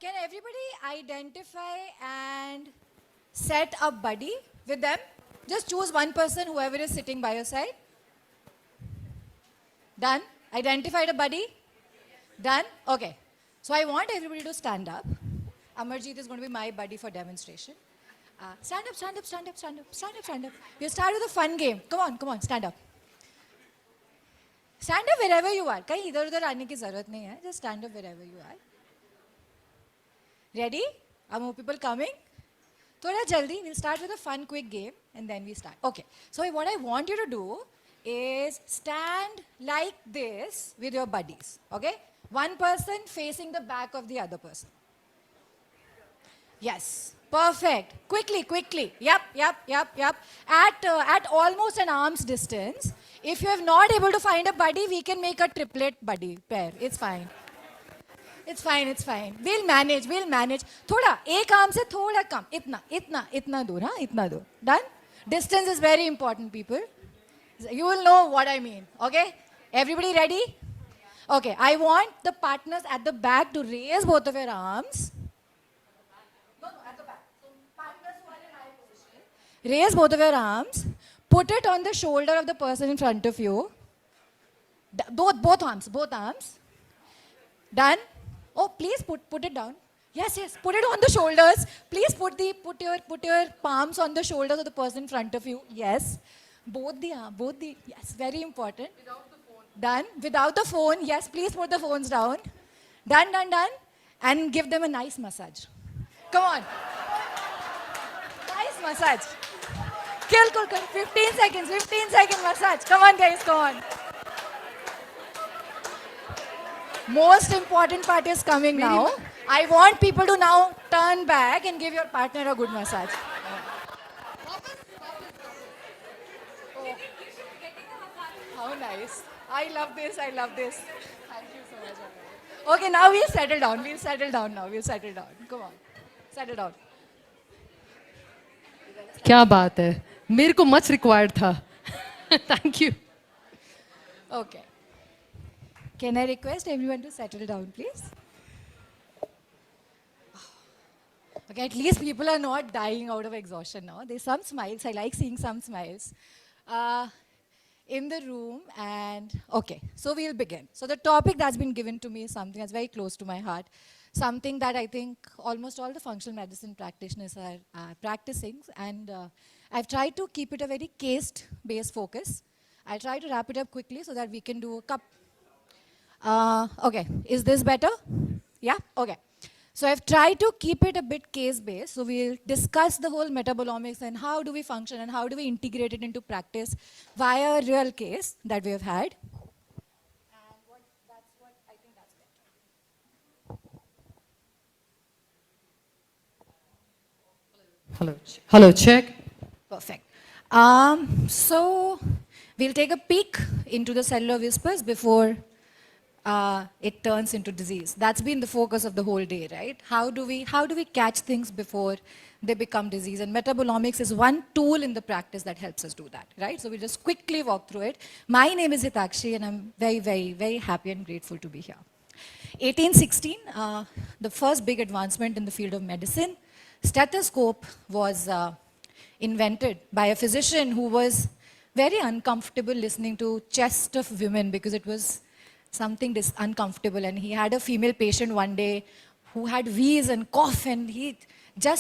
Can everybody identify and set a buddy with them? Just choose one person, whoever is sitting by your side. Done? Identified a buddy? Done? Okay. So I want everybody to stand up. Amarjeet is going to be my buddy for demonstration. Stand up, stand up, stand up, stand up, stand up, stand up. We'll start with a fun game. Come on, stand up. Stand up wherever you are. कहीं इधर उधर आने की जरूरत नहीं है. Just stand up wherever you are. Ready? Are more people coming? Thoda jaldi. We'll start with a fun, quick game, and then we start. Okay. So what I want you to do is stand like this with your buddies. Okay? One person facing the back of the other person. Yes. Perfect. Quickly, quickly. Yep. At almost an arm's distance. If you have not able to find a buddy, we can make a triplet buddy pair. It's fine. It's fine. We'll manage. थोड़ा एक arm से थोड़ा कम. इतना दूर, हाँ, इतना दूर. Done? Distance is very important, people. You will know what I mean. Okay? Everybody ready? Okay. I want the partners at the back to raise both of your arms. No, at the back. So partners who are in high position. Raise both of your arms. Put it on the shoulder of the person in front of you. Both arms. Done? Oh, please put it down. Yes. Put it on the shoulders. Please put your palms on the shoulders of the person in front of you. Yes. Both the yes, very important. Without the phone. Done. Without the phone. Yes, please put the phones down. Done. And give them a nice massage. Come on. Nice massage. Cool. 15 second massage. Come on, guys, come on. Most important part is coming now. I want people to now turn back and give your partner a good massage. Oh. How nice. I love this. Thank you so much. Okay, now we'll settle down. Come on. Settle down. क्या बात है मेरे को much required था thank you Okay. Can I request everyone to settle down, please? Okay, at least people are not dying out of exhaustion now. There's some smiles. I like seeing some smiles in the room. And okay, so we'll begin. So the topic that's been given to me is something that's very close to my heart. Something that I think almost all the functional medicine practitioners are practicing. And I've tried to keep it a very case-based focus. I'll try to wrap it up quickly so that we can do a couple. Okay, is this better? Yeah, okay. So I've tried to keep it a bit case-based. So we'll discuss the whole metabolomics and how do we function and how do we integrate it into practice via a real case that we have had. And that's what I think that's better. hello check Perfect. So we'll take a peek into the cellular whispers before it turns into disease. That's been the focus of the whole day, right? How do we catch things before they become disease? And metabolomics is one tool in the practice that helps us do that, right? So we'll just quickly walk through it. My name is Hitakshi, and I'm very happy and grateful to be here. 1816, the first big advancement in the field of medicine. Stethoscope was invented by a physician who was very uncomfortable listening to chest of women because it was something uncomfortable, and he had a female patient one day who had wheeze and cough, and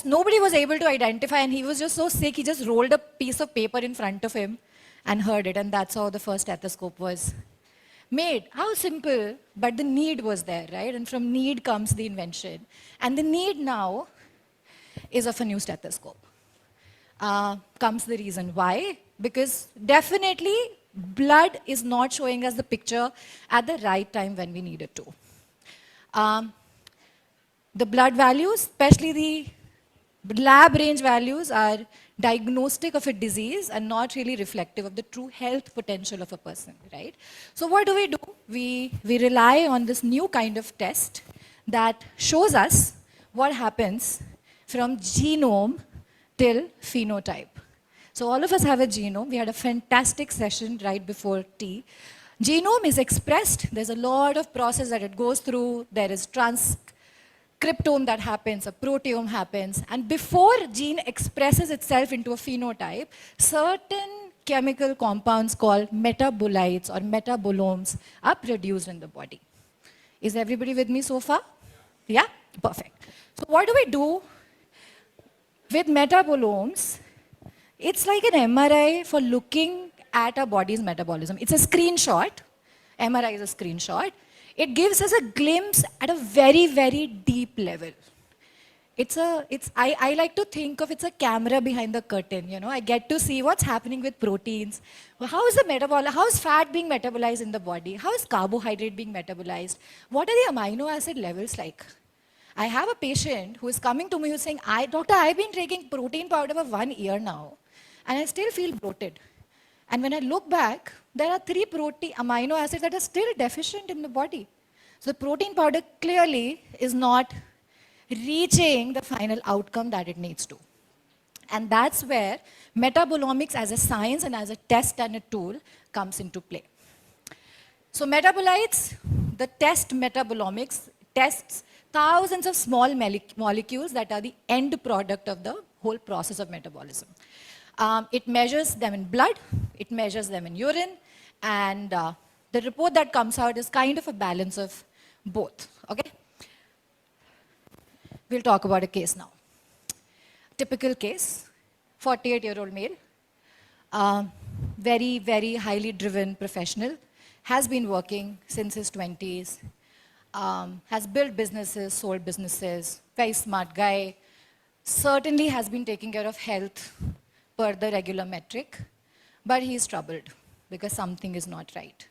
nobody was able to identify, and he was just so sick, he just rolled a piece of paper in front of him and heard it, and that's how the first stethoscope was made. How simple, but the need was there, right? And from need comes the invention. And the need now is of a new stethoscope. Comes the reason why. Because definitely blood is not showing us the picture at the right time when we need it to. The blood values, especially the lab range values, are diagnostic of a disease and not really reflective of the true health potential of a person, right? So what do? We rely on this new kind of test that shows us what happens from genome till phenotype. So all of us have a genome. We had a fantastic session right before tea. Genome is expressed. There's a lot of process that it goes through. There is cryptome that happens, a proteome happens, and before gene expresses itself into a phenotype, certain chemical compounds called metabolites or metabolomes are produced in the body. Is everybody with me so far? Yeah? Perfect. So what do we do with metabolomes? It's like an MRI for looking at our body's metabolism. It's a screenshot. MRI is a screenshot. It gives us a glimpse at a very, very deep level. I like to think of it's a camera behind the curtain, you know. I get to see what's happening with proteins. How is how is fat being metabolized in the body? How is carbohydrate being metabolized? What are the amino acid levels like? I have a patient who is coming to me who's saying, Doctor, I've been taking protein powder for 1 year now, and I still feel bloated. And when I look back, there are 3 amino acids that are still deficient in the body. So the protein powder clearly is not reaching the final outcome that it needs to. And that's where metabolomics as a science and as a test and a tool comes into play. So metabolites, the test metabolomics tests thousands of small molecules that are the end product of the whole process of metabolism. It measures them in blood, it measures them in urine, and the report that comes out is kind of a balance of both, okay? We'll talk about a case now. Typical case, 48-year-old male, very, very highly driven professional, has been working since his 20s, has built businesses, sold businesses, very smart guy, certainly has been taking care of health per the regular metric, but he's troubled because something is not right.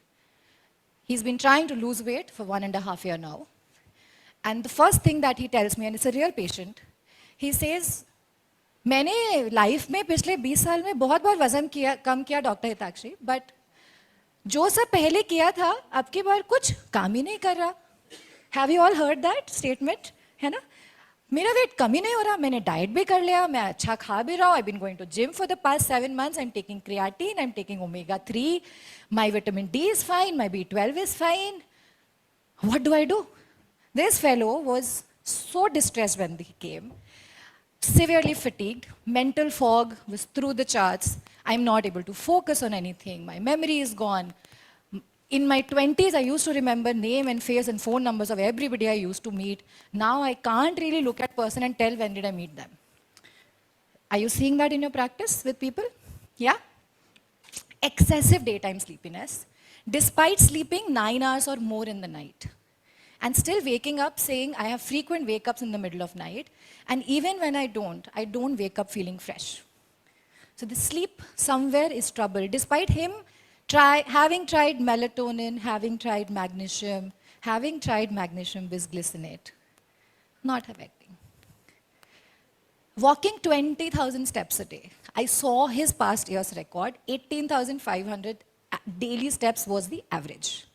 He's been trying to lose weight for 1.5 years now. And the first thing that he tells me, and it's a real patient, he says, मैंने life में पिछले 20 साल में बहुत बार वजन कम किया doctor Hitakshi, but जो सब पहले किया था अब की बार कुछ काम ही नहीं कर रहा. Have you all heard that statement? है ना? मेरा वेट कम ही नहीं हो रहा, मैंने डाइट भी कर लिया, मैं अच्छा खा भी रहा हूँ, I've been going to gym for the past 7 months, I'm taking creatine, I'm taking omega-3, my vitamin D is fine, my B12 is fine. What do I do? This fellow was so distressed when he came, severely fatigued, mental fog was through the charts, I'm not able to focus on anything, my memory is gone. In my 20s, I used to remember name and face and phone numbers of everybody I used to meet. Now I can't really look at person and tell when did I meet them. Are you seeing that in your practice with people? Yeah? Excessive daytime sleepiness, despite sleeping 9 hours or more in the night. And still waking up saying, I have frequent wake-ups in the middle of night. And even when I don't wake up feeling fresh. So the sleep somewhere is trouble. Despite him having tried melatonin, having tried magnesium bisglycinate, not affecting. Walking 20,000 steps a day. I saw his past year's record, 18,500 daily steps was the average.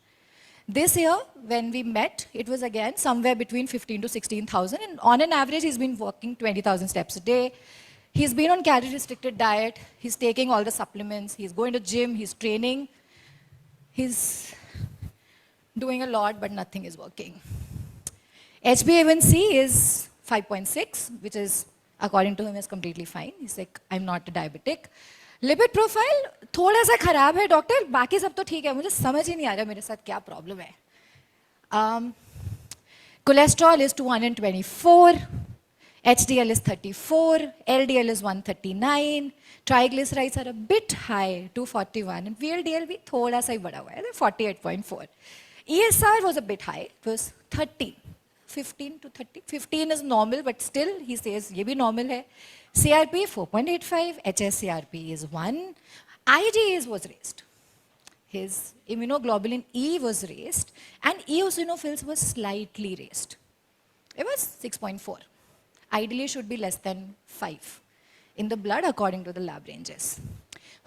This year, when we met, it was again somewhere between 15 to 16,000, and on an average, he's been walking 20,000 steps a day. He's been on calorie-restricted diet, he's taking all the supplements, he's going to gym, he's training. He's doing a lot, but nothing is working. HbA1c is 5.6, which is, according to him, is completely fine. He's like, I'm not a diabetic. Lipid profile, थोड़ा सा खराब है doctor, बाकी सब तो ठीक है, मुझे समझ ही नहीं आ रहा मेरे साथ क्या प्रॉब्लम है. Cholesterol is 224, HDL is 34, LDL is 139, triglycerides are a bit high, 241, and VLDL भी थोड़ा सा ही बढ़ा हुआ है, 48.4. ESR was a bit high, it was 30, 15 to 30. 15 is normal, but still he says ये भी normal है. CRP 4.85, HSCRP is 1, IgE was raised. His immunoglobulin E was raised, and eosinophils was slightly raised. It was 6.4. Ideally should be less than 5 in the blood according to the lab ranges.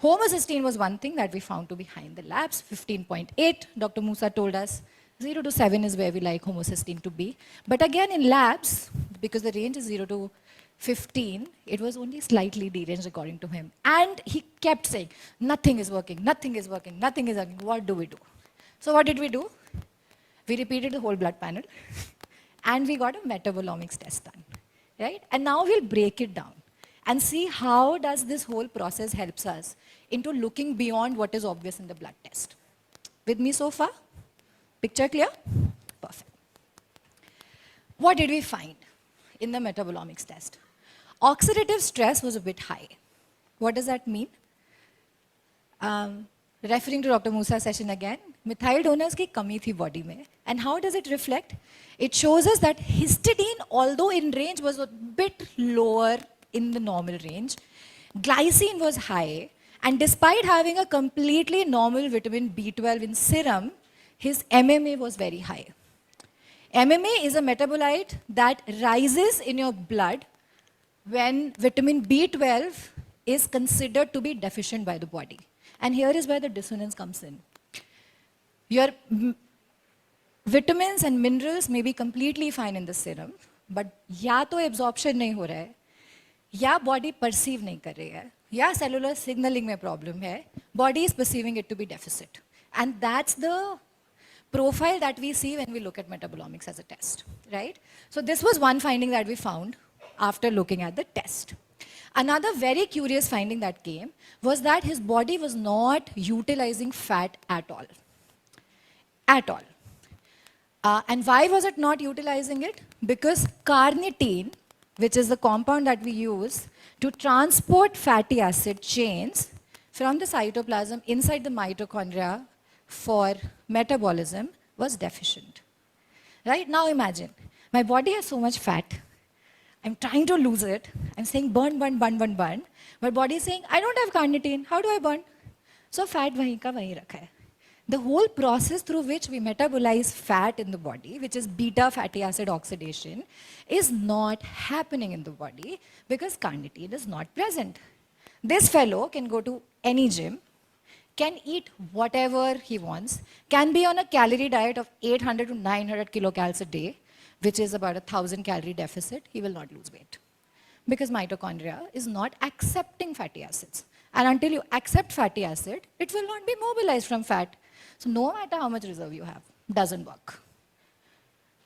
Homocysteine was one thing that we found to be high in the labs, 15.8. Dr. Musa told us 0 to 7 is where we like homocysteine to be. But again in labs, because the range is 0 to 15, it was only slightly deranged according to him. And he kept saying, nothing is working, nothing is working, nothing is working. What do we do? So what did we do? We repeated the whole blood panel. and we got a metabolomics test done, right? And now we'll break it down and see how does this whole process helps us into looking beyond what is obvious in the blood test. With me so far? Picture clear? Perfect. What did we find in the metabolomics test? Oxidative stress was a bit high. What does that mean? Referring to Dr. Musa's session again, methyl donors की कमी थी body में. And how does it reflect? It shows us that histidine, although in range, was a bit lower in the normal range. Glycine was high, and despite having a completely normal vitamin B12 in serum, his MMA was very high. MMA is a metabolite that rises in your blood when vitamin B12 is considered to be deficient by the body. And here is where the dissonance comes in. Your vitamins and minerals may be completely fine in the serum, but या तो absorption नहीं हो रहा है, या body perceive नहीं कर रही है, या cellular signaling में problem है, body is perceiving it to be deficit. And that's the profile that we see when we look at metabolomics as a test, right? So this was one finding that we found after looking at the test. Another very curious finding that came was that his body was not utilizing fat at all. At all. And why was it not utilizing it? Because carnitine, which is the compound that we use to transport fatty acid chains from the cytoplasm inside the mitochondria for metabolism, was deficient. Right? Now imagine, my body has so much fat. I'm trying to lose it. I'm saying burn, burn, burn, burn, burn. My body is saying, I don't have carnitine. How do I burn? So fat wahi ka wahi rakha hai. The whole process through which we metabolize fat in the body, which is beta fatty acid oxidation, is not happening in the body because carnitine is not present. This fellow can go to any gym, can eat whatever he wants, can be on a calorie diet of 800 to 900 kilocalories a day, which is about 1,000 calorie deficit, he will not lose weight. Because mitochondria is not accepting fatty acids. And until you accept fatty acid, it will not be mobilized from fat. So no matter how much reserve you have, doesn't work.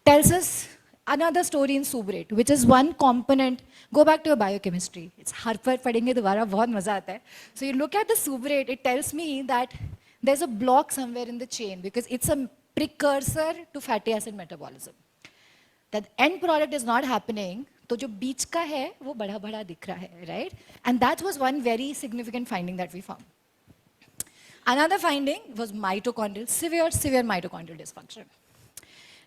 Tells us another story in subrate, which is one component. Go back to your biochemistry. It's Harper padenge dobara, bahut maza aata hai. So you look at the subrate, it tells me that there's a block somewhere in the chain because it's a precursor to fatty acid metabolism. That end product is not happening, तो जो बीच का है वो बड़ा बड़ा दिख रहा है, right? And that was one very significant finding that we found. Another finding was mitochondrial, severe mitochondrial dysfunction.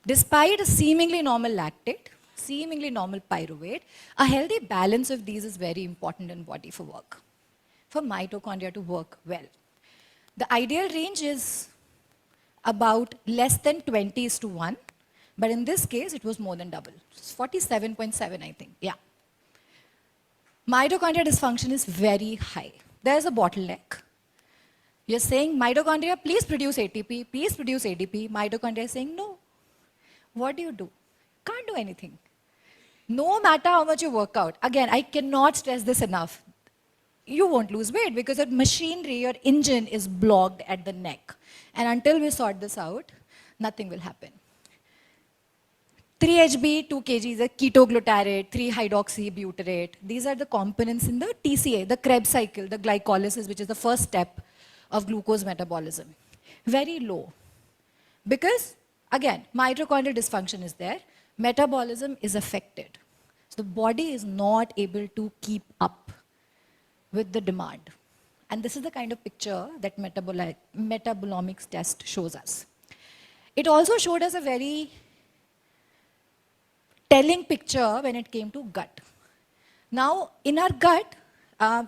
Despite a seemingly normal lactate, seemingly normal pyruvate, a healthy balance of these is very important in body for work, for mitochondria to work well. The ideal range is about less than 20:1. But in this case, it was more than double. It's 47.7, I think. Yeah. Mitochondria dysfunction is very high. There's a bottleneck. You're saying, mitochondria, please produce ATP, please produce ADP. Mitochondria is saying, no. What do? Can't do anything. No matter how much you work out. Again, I cannot stress this enough. You won't lose weight because your machinery, your engine is blocked at the neck. And until we sort this out, nothing will happen. 3-HB, 2 kg is a ketoglutarate, 3-hydroxybutyrate. These are the components in the TCA, the Krebs cycle, the glycolysis, which is the first step of glucose metabolism. Very low. Because, again, mitochondrial dysfunction is there. Metabolism is affected. So the body is not able to keep up with the demand. And this is the kind of picture that metabolomics test shows us. It also showed us a very telling picture when it came to gut. Now, in our gut,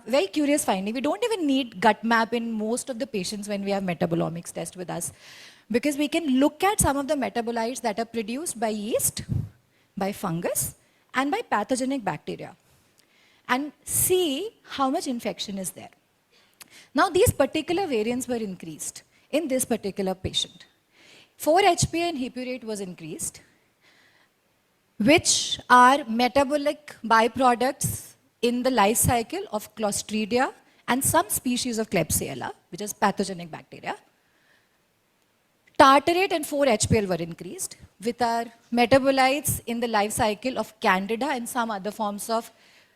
very curious finding, we don't even need gut map in most of the patients when we have metabolomics test with us, because we can look at some of the metabolites that are produced by yeast, by fungus, and by pathogenic bacteria, and see how much infection is there. Now, these particular variants were increased in this particular patient. 4-HPA and hippurate was increased, which are metabolic byproducts in the life cycle of Clostridia and some species of Klebsiella, which is pathogenic bacteria. Tartarate and 4-HPL were increased, with our metabolites in the life cycle of candida and some other forms of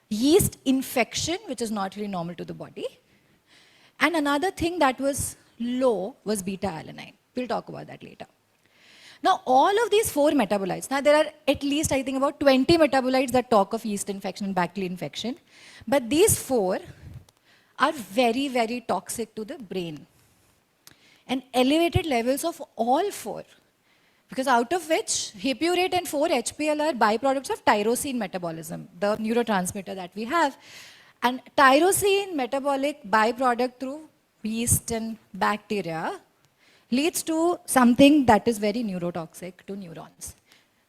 yeast infection, which is not really normal to the body. And another thing that was low was beta-alanine. We'll talk about that later. Now, all of these 4 metabolites, now there are at least, I think, about 20 metabolites that talk of yeast infection and bacterial infection. But these 4 are very, very toxic to the brain. And elevated levels of all 4, because out of which hippurate and 4-HPL are byproducts of tyrosine metabolism, the neurotransmitter that we have. And tyrosine metabolic byproduct through yeast and bacteria leads to something that is very neurotoxic to neurons,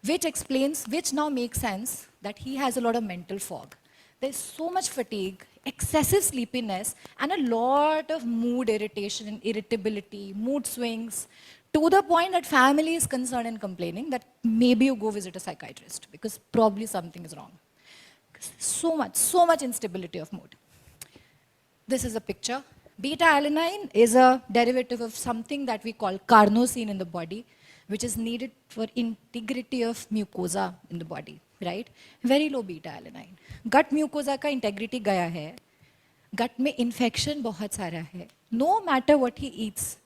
which now makes sense that he has a lot of mental fog. There's so much fatigue, excessive sleepiness, and a lot of mood irritation and irritability, mood swings, to the point that family is concerned and complaining that maybe you go visit a psychiatrist because probably something is wrong. So much instability of mood. This is a picture. Beta-alanine is a derivative of something that we call carnosine in the body, which is needed for integrity of mucosa in the body, right? Very low beta-alanine. Gut mucosa का integrity गया है. Gut में infection बहुत सारा है. No matter what he eats,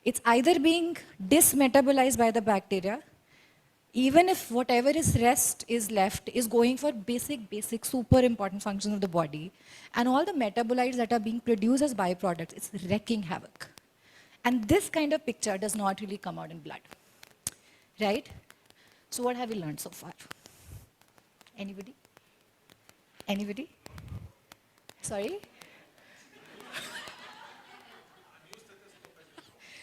it's either being dismetabolized by the bacteria, even if whatever is rest is left is going for basic, super important functions of the body, and all the metabolites that are being produced as byproducts, it's wreaking havoc. And this kind of picture does not really come out in blood, right? So what have we learned so far? Anybody? Anybody? Sorry?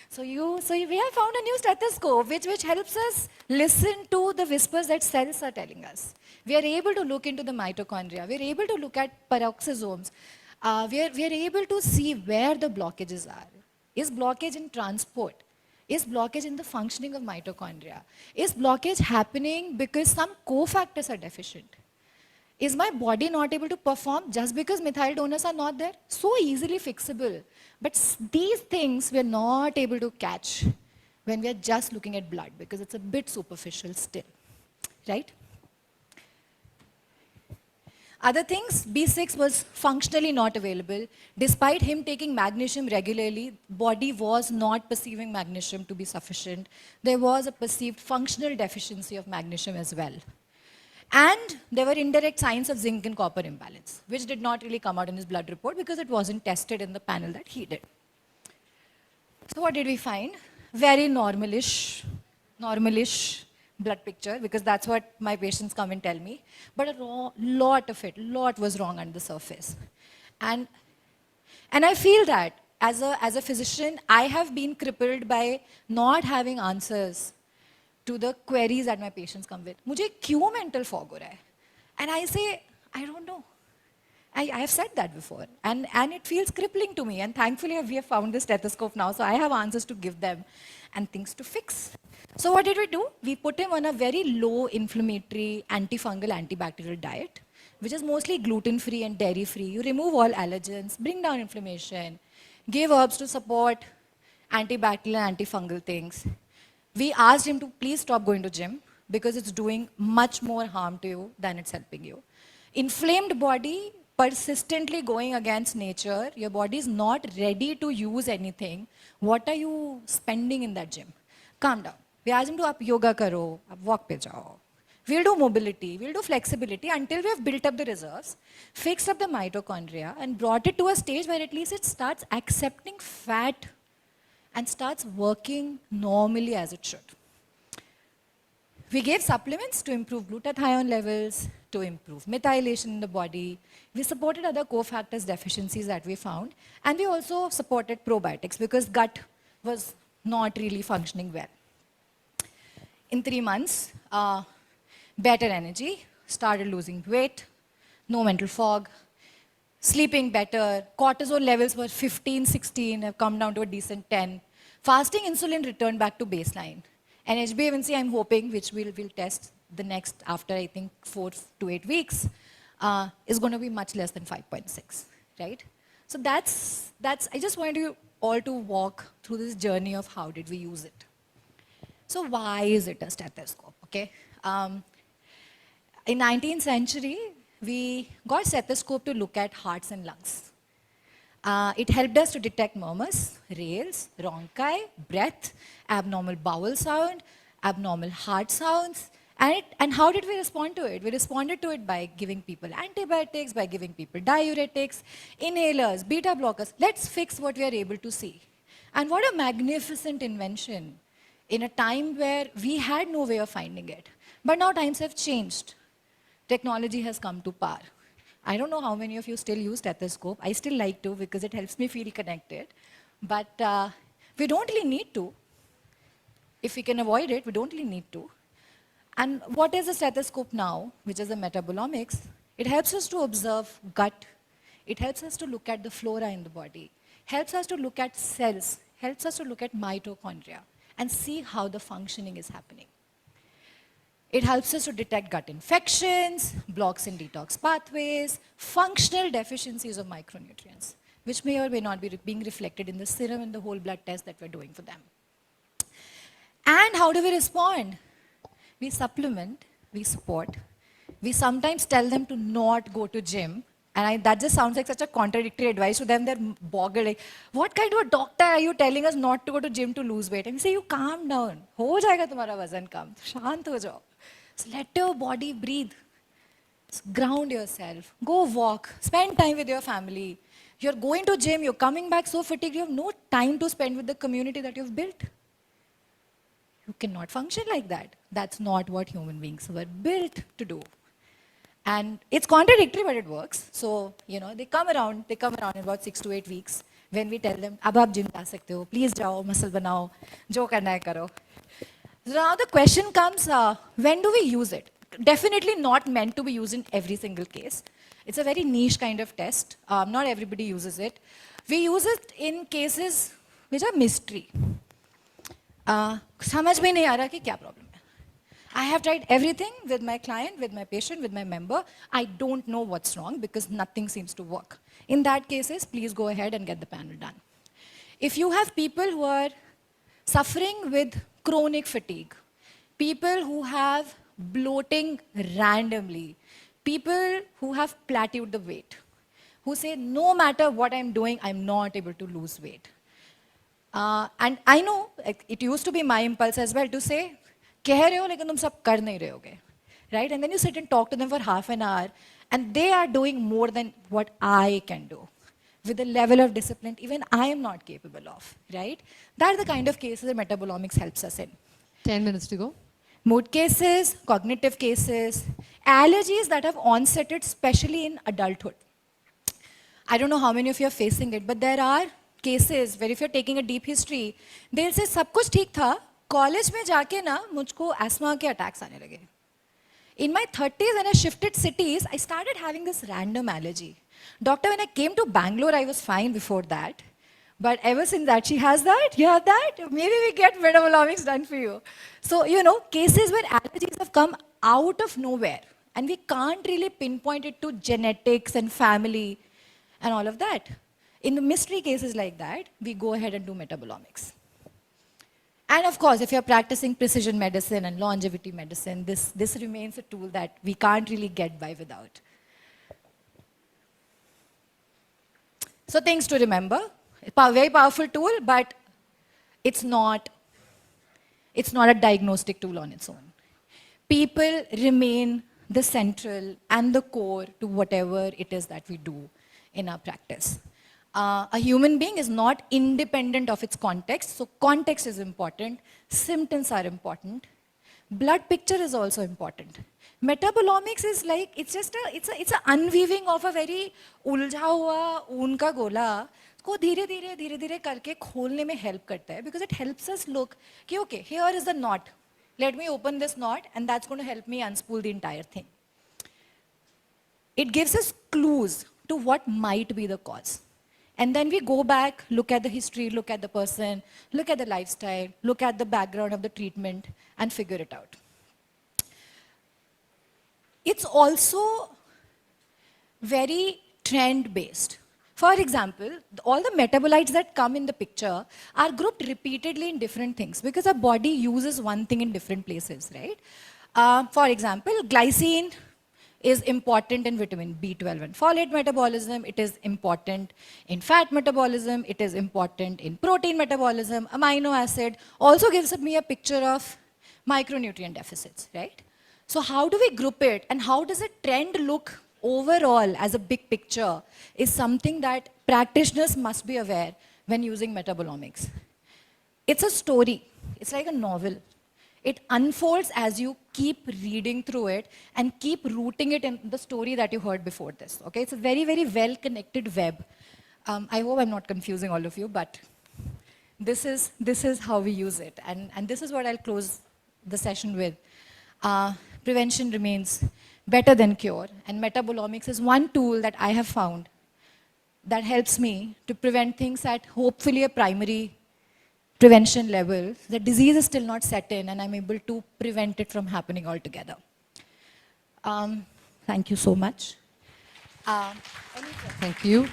So we have found a new stethoscope which helps us listen to the whispers that cells are telling us. We are able to look into the mitochondria. We are able to look at peroxisomes. We are able to see where the blockages are. Is blockage in transport? Is blockage in the functioning of mitochondria? Is blockage happening because some cofactors are deficient? Is my body not able to perform just because methyl donors are not there? So easily fixable. But these things we're not able to catch when we're just looking at blood because it's a bit superficial still, right? Other things, B6 was functionally not available. Despite him taking magnesium regularly, body was not perceiving magnesium to be sufficient. There was a perceived functional deficiency of magnesium as well. And there were indirect signs of zinc and copper imbalance, which did not really come out in his blood report because it wasn't tested in the panel that he did. So what did we find? Very normalish blood picture, because that's what my patients come and tell me. But a lot was wrong under the surface. And I feel that as a physician, I have been crippled by not having answers to the queries that my patients come with. मुझे क्यों mental fog हो रहा है? And I say, I don't know. I have said that before. And it feels crippling to me. And thankfully, we have found this stethoscope now, so I have answers to give them and things to fix. So what did we do? We put him on a very low inflammatory, antifungal, antibacterial diet, which is mostly gluten-free and dairy-free. You remove all allergens, bring down inflammation, give herbs to support antibacterial and antifungal things. We asked him to please stop going to gym because it's doing much more harm to you than it's helping you. Inflamed body, persistently going against nature, your body is not ready to use anything. What are you spending in that gym? Calm down. We asked him to up yoga karo, up walk pe jao. We'll do mobility, we'll do flexibility until we have built up the reserves, fixed up the mitochondria, and brought it to a stage where at least it starts accepting fat and starts working normally as it should. We gave supplements to improve glutathione levels, to improve methylation in the body. We supported other cofactors deficiencies that we found. And we also supported probiotics because gut was not really functioning well. In 3 months, better energy, started losing weight, no mental fog, sleeping better, cortisol levels were 15, 16, have come down to a decent 10. Fasting insulin returned back to baseline. And HbA1c, I'm hoping, which we'll test the next, after I think 4 to 8 weeks, is going to be much less than 5.6, right? So I just wanted you all to walk through this journey of how did we use it. So why is it a stethoscope? Okay. In 19th century, we got stethoscope to look at hearts and lungs. It helped us to detect murmurs, rales, rhonchi, breath, abnormal bowel sound, abnormal heart sounds. And how did we respond to it? We responded to it by giving people antibiotics, by giving people diuretics, inhalers, beta blockers. Let's fix what we are able to see. And what a magnificent invention in a time where we had no way of finding it. But now times have changed. Technology has come to power. I don't know how many of you still use stethoscope. I still like to because it helps me feel connected. But we don't really need to. If we can avoid it, we don't really need to. And what is a stethoscope now, which is a metabolomics? It helps us to observe gut. It helps us to look at the flora in the body. Helps us to look at cells. Helps us to look at mitochondria and see how the functioning is happening. It helps us to detect gut infections, blocks in detox pathways, functional deficiencies of micronutrients, which may or may not be being reflected in the serum and the whole blood test that we're doing for them. And how do we respond? We supplement, we support. We sometimes tell them to not go to gym. And that just sounds like such a contradictory advice to them. They're boggled. Like, what kind of a doctor are you telling us not to go to gym to lose weight? And we say, you calm down. हो जाएगा तुम्हारा वजन कम. शांत हो जाओ. So let your body breathe. So ground yourself. Go walk. Spend time with your family. You're going to gym. You're coming back so fatigued. You have no time to spend with the community that you've built. You cannot function like that. That's not what human beings were built to do. And it's contradictory, but it works. So, they come around in about 6 to 8 weeks when we tell them, अब आप gym जा सकते हो, please जाओ, muscle बनाओ, जो करना है करो. So now the question comes, when do we use it? Definitely not meant to be used in every single case. It's a very niche kind of test. Not everybody uses it. We use it in cases which are mystery. समझ में नहीं आ रहा कि क्या problem है. I have tried everything with my client, with my patient, with my member. I don't know what's wrong because nothing seems to work. In that cases, please go ahead and get the panel done. If you have people who are suffering with chronic fatigue, people who have bloating randomly, people who have plateaued the weight, who say, no matter what I'm doing, I'm not able to lose weight. And I know it used to be my impulse as well to say, कह रहे हो लेकिन तुम सब कर नहीं रहे होगे, right? And then you sit and talk to them for half an hour, and they are doing more than what I can do, with a level of discipline even I am not capable of, right? That's the kind of cases that metabolomics helps us in. 10 minutes to go. Mood cases, cognitive cases, allergies that have onsetted, especially in adulthood. I don't know how many of you are facing it, but there are cases where if you're taking a deep history, they'll say सब कुछ ठीक था, college में जाके ना मुझको ESMA के attacks आने लगे. In my 30s, when I shifted cities, I started having this random allergy. Doctor, when I came to Bangalore, I was fine before that. But ever since that, she has that, you have that, maybe we get metabolomics done for you. So, cases where allergies have come out of nowhere. And we can't really pinpoint it to genetics and family and all of that. In the mystery cases like that, we go ahead and do metabolomics. And of course, if you're practicing precision medicine and longevity medicine, this remains a tool that we can't really get by without. So things to remember. A very powerful tool, but it's not a diagnostic tool on its own. People remain the central and the core to whatever it is that we do in our practice. A human being is not independent of its context, so context is important, symptoms are important, blood picture is also important. Metabolomics is like, it's an unweaving of a very उलझा हुआ ऊन का गोला को धीरे धीरे करके खोलने में help करता है, because it helps us look कि okay, here is the knot, let me open this knot and that's going to help me unspool the entire thing. It gives us clues to what might be the cause. And then we go back, look at the history, look at the person, look at the lifestyle, look at the background of the treatment, and figure it out. It's also very trend-based. For example, all the metabolites that come in the picture are grouped repeatedly in different things because our body uses one thing in different places, right? For example, glycine is important in vitamin B12 and folate metabolism. It is important in fat metabolism. It is important in protein metabolism. Amino acid also gives me a picture of micronutrient deficits, right? So how do we group it and how does a trend look overall as a big picture is something that practitioners must be aware when using metabolomics. It's a story. It's like a novel. It unfolds as you keep reading through it and keep rooting it in the story that you heard before this. Okay, it's a very, very well-connected web. I hope I'm not confusing all of you, but this is how we use it. And this is what I'll close the session with. Prevention remains better than cure. And metabolomics is one tool that I have found that helps me to prevent things at hopefully a primary prevention level. The disease is still not set in and I'm able to prevent it from happening altogether. Thank you so much. Thank you.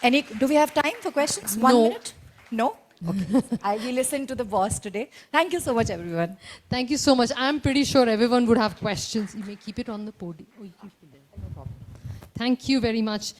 Do we have time for questions? 1 No. minute? No? Okay. I will listen to the boss today. Thank you so much, everyone. Thank you so much. I'm pretty sure everyone would have questions. You may keep it on the podium. Oh, you keep it there. No problem. Thank you very much.